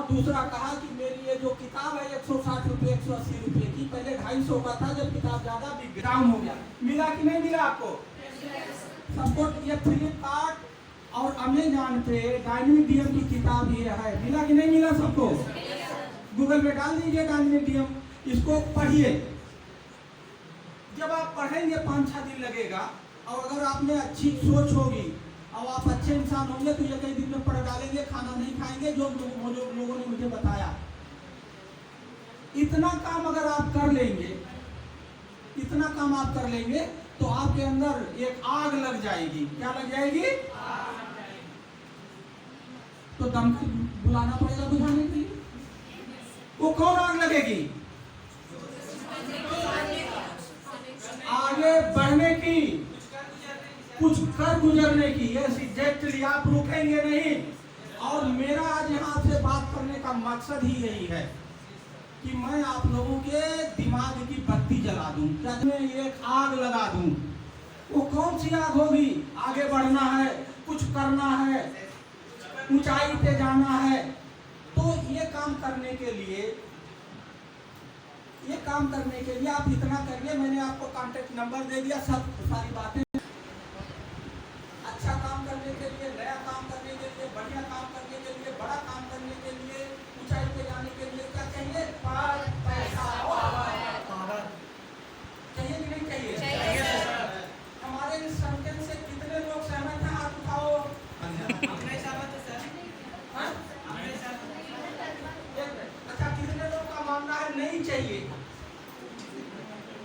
और दूसरा कहा कि मेरी ये जो किताब है 160 रुपये 180 रुपये की, पहले 250 का था, जब किताब ज्यादा बिक डाउन हो गया। मिला कि नहीं मिला आपको? सबको ये फ्लिपकार्ट और अमेजॉन पे डायनेमिक डीएम की किताब ये है, मिला कि नहीं मिला सबको? गूगल में डाल दीजिए डायनेमिक डीएम, इसको पढ़िए। जब आप पढ़ेंगे 5-6 दिन लगेगा, और अगर आप में अच्छी सोच होगी और आप अच्छे इंसान होंगे तो ये कई दिन में पढ़ डालेंगे, खाना नहीं खाएंगे, जो लोगों ने मुझे बताया। इतना काम अगर आप कर लेंगे, इतना काम आप कर लेंगे तो आपके अंदर एक आग लग जाएगी। क्या लग जाएगी? तो दमकल बुलाना पड़ेगा बुझाने के लिए। वो कौन आग लगेगी? आगे बढ़ने की, कुछ कर गुजरने की। एग्जैक्टली आप रुकेंगे नहीं। और मेरा आज यहाँ से बात करने का मकसद ही यही है कि मैं आप लोगों के दिमाग की बत्ती जला दूं, क्या मैं एक आग लगा दूं। वो कौन सी आग होगी? आगे बढ़ना है, कुछ करना है, ऊंचाई पे जाना है। तो ये काम करने के लिए आप इतना करिए। मैंने आपको कांटेक्ट नंबर दे दिया, सब सारी बातें। अच्छा काम करने के लिए, नया काम करने के लिए, बढ़िया काम करने के लिए, बड़ा काम करने के लिए, ऊंचाई पे जाने के लिए क्या चाहिए? पैसा और पावर चाहिए कि नहीं चाहिए? चाहिए। हमारे इस सेंटेंस से कितने लोग सहमत हैं? हाथ उठाओ। हमने सहमत है सर। हाँ? अच्छा, कितने लोग का मानना है नहीं चाहिए?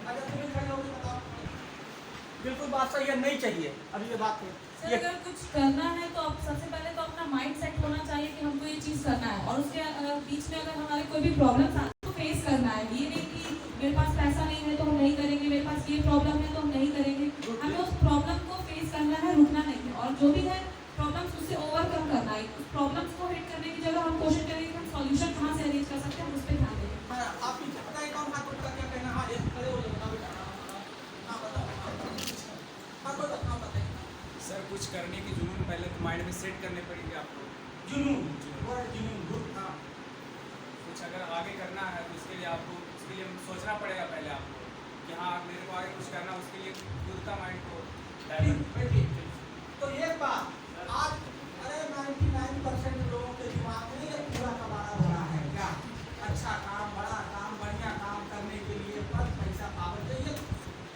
अच्छा, तुम्हें खड़े होकर बताओ। बिल्कुल बात सही है, नहीं चाहिए। अभी ये बात है, अगर कुछ करना है तो आप सबसे पहले तो अपना माइंड सेट होना चाहिए कि हमको ये चीज करना है, और उसके बीच में अगर हमारे कोई भी प्रॉब्लम आए तो फेस करना है। ये नहीं कि मेरे पास पैसा नहीं है तो हम नहीं करेंगे, मेरे पास ये प्रॉब्लम है तो हम नहीं करेंगे। हमें उस प्रॉब्लम को फेस करना है, रुकना नहीं है, और जो भी है प्रॉब्लम्स उससे ओवरकम करना है। उस प्रॉब्लम्स को हिट करने की जगह हम कोशिश करेंगे कि हम सॉल्यूशन कहाँ से अरेंज कर सकते हैं, हम उस पर ध्यान देंगे। आप पीछे बताइए कौन हाथ उठा क्या कहना? हाँ, ये खड़े हो जाओ बेटा। हाँ बताओ। हाँ बताइए सर। कुछ करने की जुनून पहले तो माइंड में सेट करने पड़ेंगे आपको। जुनून, गुड। हाँ, कुछ अगर आगे करना है तो उसके लिए सोचना पड़ेगा पहले आपको कि हाँ मेरे को आगे कुछ करना, उसके लिए खुद का माइंड को बैठिए। तो एक बात, आज अरे 99% लोगों के दिमाग में ये पूरा कबाड़ा भरा है। क्या? अच्छा काम, बड़ा काम, बढ़िया काम करने के लिए पद, पैसा, पावर चाहिए,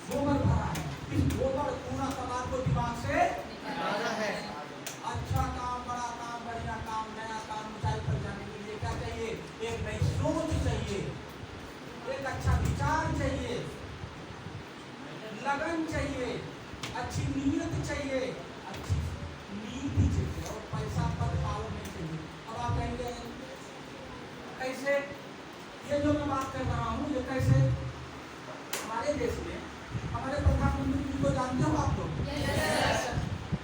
गोबर भरा है। इस गोबर पूरा कबाड़ को दिमाग से निकालना है। अच्छा काम, बड़ा काम, बढ़िया काम, नया काम, ऊंचाई पर जाने के लिए क्या चाहिए? एक नई सोच चाहिए, एक अच्छा विचार चाहिए, लगन चाहिए, अच्छी नीयत चाहिए, अच्छी नीति चाहिए, और पैसा पर पावर नहीं चाहिए। अब आप कहेंगे कैसे? ये जो मैं बात कर रहा हूँ ये कैसे? हमारे देश में हमारे प्रधानमंत्री जी को जानते हो आप लोग?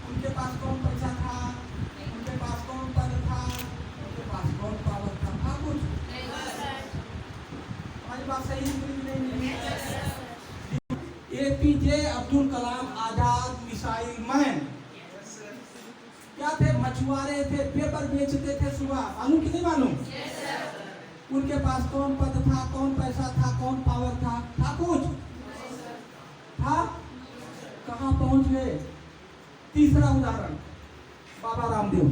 उनके पास कौन पैसा था? उनके पास कौन पद था? उनके पास कौन पावर था कुछ? हमारी बात सही नहीं? APJ Abdul Kalam Azad missile man क्या थे? मछुआरे थे, पेपर बेचते थे सुबह। मालूम कि नहीं मालूम? उनके पास कौन पद था, कौन पैसा था, कौन पावर था कुछ था? कहाँ पहुंच गए? तीसरा उदाहरण, बाबा रामदेव।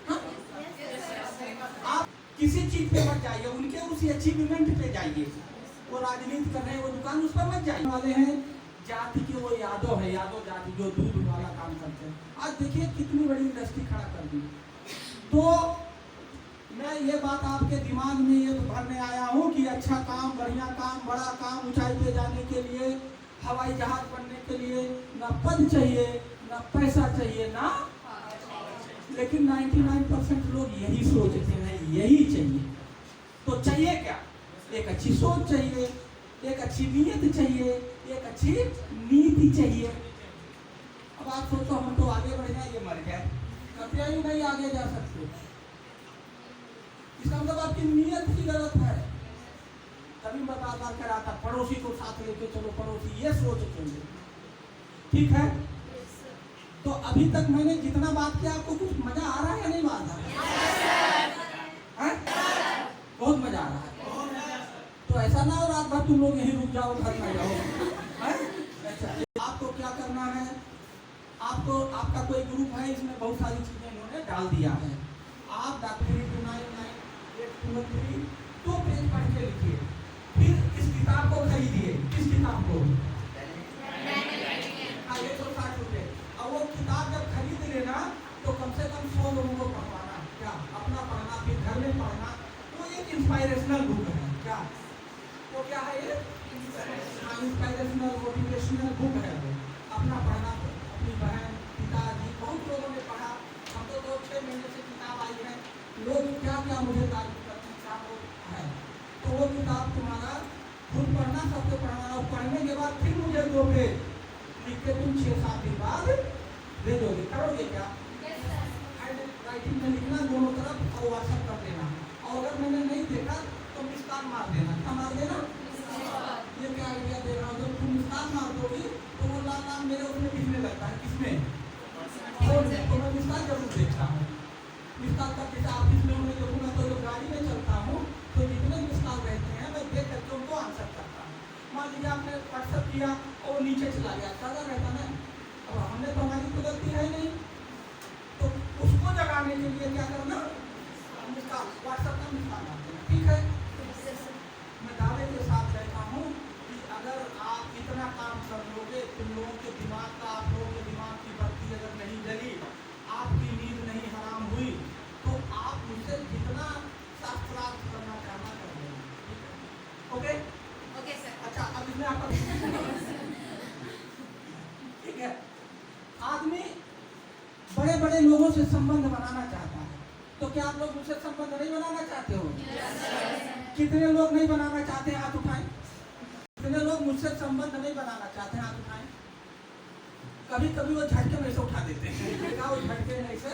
हाँ? आप किसी चीज पे मत जाइए, उनके उसी अचीवमेंट पे जाइए। वो राजनीति कर रहे हैं, वो दुकान, उस पर मत जाइए। वाले हैं जाति के, वो यादव है, यादव जाति जो दूध वाला काम करते हैं। आज देखिए कितनी बड़ी इंडस्ट्री खड़ा कर दी। तो मैं ये बात आपके दिमाग में ये भरने आया हूँ कि अच्छा काम, बढ़िया काम, बड़ा काम, ऊंचाई पे जाने के लिए, हवाई जहाज बनने के लिए ना पद चाहिए, ना पैसा चाहिए, ना। लेकिन 99% लोग यही सोचते हैं, यही चाहिए। तो चाहिए क्या? एक अच्छी सोच चाहिए, एक अच्छी नीयत चाहिए, एक अच्छी नीति चाहिए। अब आप सोचो हम तो आगे बढ़ जाए, ये मर जाए, कभी ही नहीं आगे जा सकते। इसका मतलब आपकी नीयत की गलत है। तभी मैं बार बार कह रहा था पड़ोसी को साथ लेके चलो, पड़ोसी ये सोच चाहिए। ठीक है? तो अभी तक मैंने जितना बात किया आपको कुछ मजा आ रहा है या नहीं? बात आ रहा है? तुम लोग यहीं रुक जाओ, घर में जाओ। हैं? अच्छा, आपको क्या करना है, आपको आपका कोई ग्रुप है, इसमें बहुत सारी चीजें इन्होंने डाल दिया है। आप डॉक्यूमेंट 99823 2 पेज पढ़ के लिखिए, फिर इस किताब को खरीदिए। किस किताब को? 160 रुपये। और वो किताब जब खरीद लेना तो कम से कम 100 लोगों को पढ़वाना, क्या अपना पढ़ना, फिर घर में पढ़ना। वो एक इंस्पायरेशनल बुक है। क्या वो क्या है? ये इंस्पायरेशनल मोटिवेशनल बुक है। वो अपना पढ़ना, अपनी बहन, पिताजी, बहुत लोगों ने पढ़ा। हम तो 6 महीने से किताब आई है, लोग क्या क्या मुझे तारीफ करते हैं, क्या वो है। तो वो किताब तुम्हारा खुद पढ़ना, सबको पढ़ाना, और पढ़ने के बाद फिर मुझे 2 पेज लिख के तुम 6-7 दिन बाद दे दोगे। करोगे क्या? हैंड राइटिंग में लिखना दोनों तरफ और व्हाट्सएप कर देना। और अगर मैंने नहीं देखा तो मिस्काल मार देना। क्या मार देना? ये क्या आइडिया दे रहा हूँ, जब तुम मिस्काल मार दोगी तो वो लाल लाल मेरे उसमें दिखने लगता है। किसमें? तो मैं मिस्काल जरूर देखता हूँ। मिस्काल करके ऑफिस में मैं देखूंगा तो जो गाड़ी में चलता हूँ तो जितने मिस्काल रहते हैं मैं देख करके उनको आंसर करता हूँ। मान लीजिए आपने व्हाट्सएप किया और नीचे चला गया, ज़्यादा रहता ना। अब हमने तो, हमारी तो गलती है नहीं, तो उसको जगाने के लिए क्या करना? मिस्काल, व्हाट्सएप का मिस्काल मार देना। ठीक है, मैं दावे के साथ कहता हूँ कि अगर आप इतना काम कर लोगे, तुम लोगों के दिमाग का, आप लोगों के दिमाग की बत्ती अगर नहीं जली, आपकी नींद नहीं हराम हुई, तो आप मुझसे जितना शास्त्रार्थ करना चाहना कर लेना। Okay sir. अच्छा, अब इसमें आपका ठीक है। आदमी बड़े बड़े लोगों से संबंध बनाना चाहता है, तो क्या आप लोग मुझसे संबंध नहीं बनाना चाहते हो? कितने लोग नहीं बनाना चाहते हैं? हाथ उठाएं। कितने लोग मुझसे संबंध नहीं बनाना चाहते हैं? हाथ उठाएं। कभी कभी वो झटके में से उठा देते हैं। वो झटके में से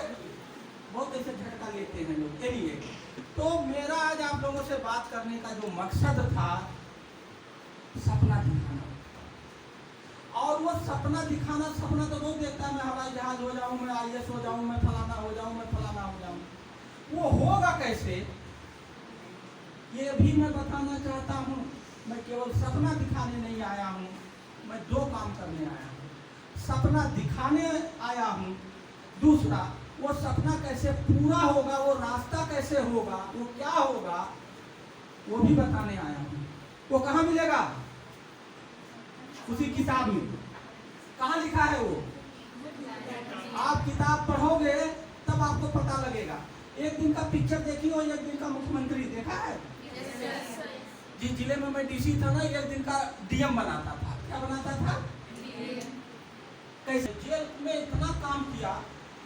बहुत ऐसे झटका लेते हैं लोग। चलिए, तो मेरा आज आप लोगों से बात करने का जो मकसद था, सपना दिखाना। और वो सपना दिखाना, सपना तो लोग देखता है, मैं हवाई जहाज हो जाऊं, मैं IAS हो जाऊं, मैं फलाना हो जाऊं, मैं फलाना हो जाऊं। वो होगा कैसे, ये भी मैं बताना चाहता हूं। मैं केवल सपना दिखाने नहीं आया हूं, मैं 2 काम करने आया हूं। सपना दिखाने आया हूं, दूसरा वो सपना कैसे पूरा होगा, वो रास्ता कैसे होगा, वो क्या होगा, वो भी बताने आया हूं। वो कहाँ मिलेगा? उसी किताब में। कहाँ लिखा है वो? आप किताब पढ़ोगे तब आपको पता लगेगा। एक दिन का पिक्चर देखी हो, एक दिन का मुख्यमंत्री देखा है? जिस जिले में मैं DC था ना, एक दिन का DM बनाता था। क्या बनाता था? कैसे जेल में इतना काम किया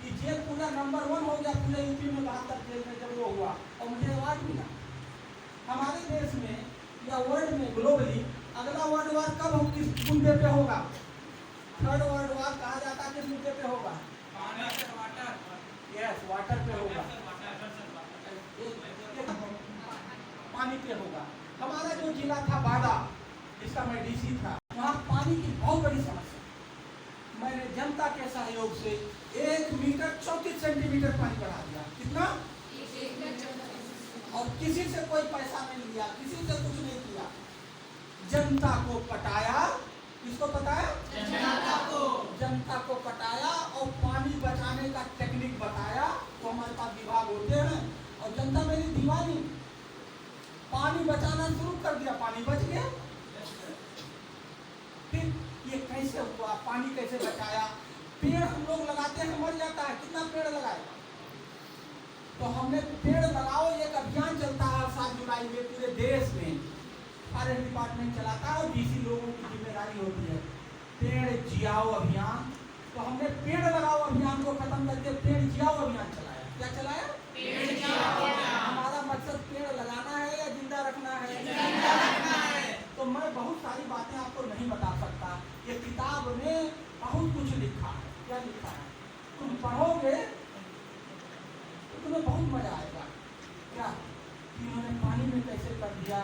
कि जेल पूरा नंबर 1 हो गया पूरे यूपी में। 72 जेल में जब वो हुआ और मुझे अवार्ड मिला। हमारे देश में या वर्ल्ड में, ग्लोबली, अगला वर्ल्ड वार कब हो, किस मुद्दे पे होगा? 3rd वर्ल्ड वार कहा जाता है, किस मुद्दे पे होगा? यस, वाटर पे होगा, पानी पे होगा। हमारा जो जिला था बाड़ा, जिसका मैं DC था, वहाँ पानी की बहुत बड़ी समस्या। मैंने जनता के सहयोग से 1 मीटर 34 सेंटीमीटर पानी बढ़ा दिया। कितना? और किसी से कोई पैसा नहीं लिया, किसी से कुछ नहीं किया। जनता को पटाया। किसको पटाया? जनता को पटाया और पानी बचाने का टेक्निक बताया। तो हमारे पास विभाग होते हैं और जनता मेरी दीवानी। पानी बचाना शुरू कर दिया, पानी बच गया। फिर ये कैसे हुआ, पानी कैसे बचाया? पेड़ हम लोग लगाते हैं, मर जाता है। कितना पेड़ लगाए? तो हमने पेड़ लगाओ एक अभियान चलता है 7 जुलाई में पूरे देश में। फॉरेस्ट डिपार्टमेंट चलाता है और DC लोगों की जिम्मेदारी होती है। पेड़ जियाओ अभियान। तो हमने पेड़ लगाओ अभियान को खत्म करके पेड़ जियाओ अभियान चलाया। क्या चलाया? पेड़ जियाओ। हमारा मकसद पेड़ लगाना है या जिंदा रखना है? जिंदा रखना है। तो मैं बहुत सारी बातें आपको नहीं बता सकता। ये किताब में बहुत कुछ लिखा है। क्या लिखा है? तुम पढ़ोगे तो तुम्हें बहुत मजा आएगा। क्या इन्होंने पानी में कैसे कर दिया,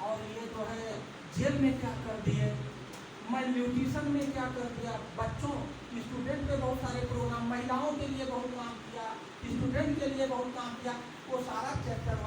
और ये जो है जेल में क्या कर दिए, मैं न्यूट्रिशन में क्या कर दिया, बच्चों स्टूडेंट पे बहुत सारे प्रोग्राम, महिलाओं के लिए बहुत काम किया, स्टूडेंट के लिए बहुत काम किया। वो सारा चैप्टर